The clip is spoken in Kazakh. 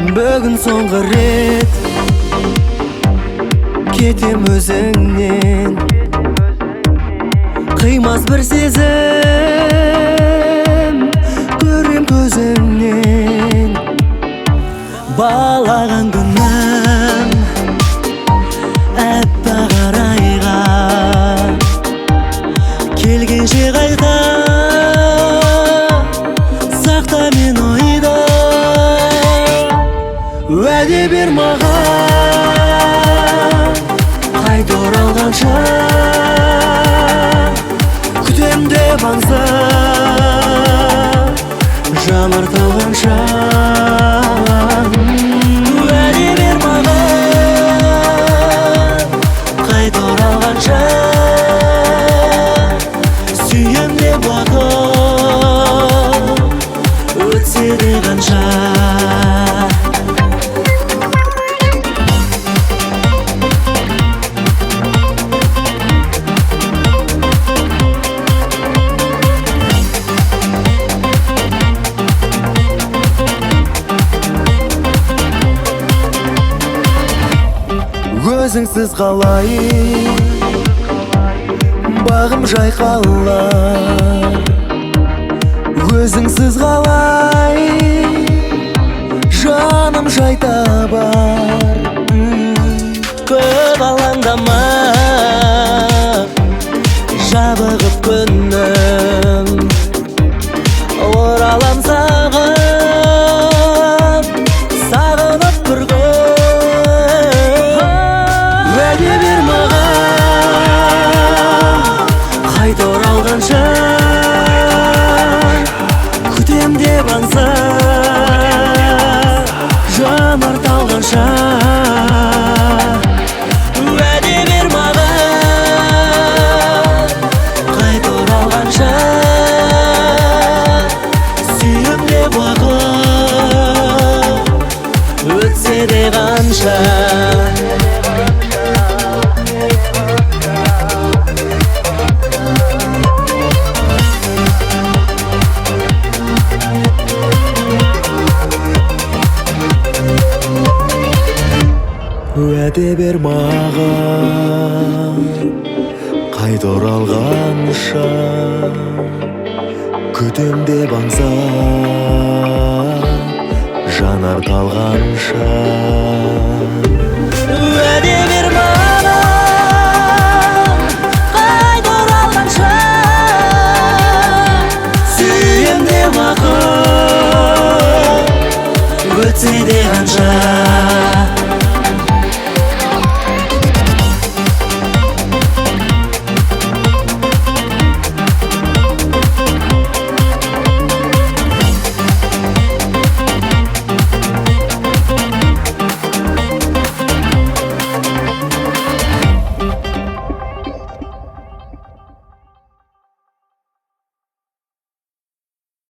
Бүгін соңғы рет кетем өзіңнен. Қимас бір сезім көрем көзіңнен. Балаған күнім әппақ арайға келгенше қайта сақта мен ойда. Уәде бер маған қайта оралғанша, күтем деп аңса жанар талғанша. Уәде бер маған қайта оралғанша, сүйем деп уақыт өтсе де қанша. Өзіңсіз қалай бағым жайқалар, өзіңсіз қалай жаным жай табар. Көп алаңдама жабығып күнім, оралам саған сағынып бір күн. Уәде бер маған қайта оралғанша, күтем деп аңса жанар талғанша. Уәде бер маған қайта оралғанша, сүйем деп уақыт өтсе де қанша. Уәде бер маған қайта оралғанша, күтем деп аңса жанар талғанша. Уәде бер маған қайта оралғанша, сүйем деп уақыт өтсе де қанша.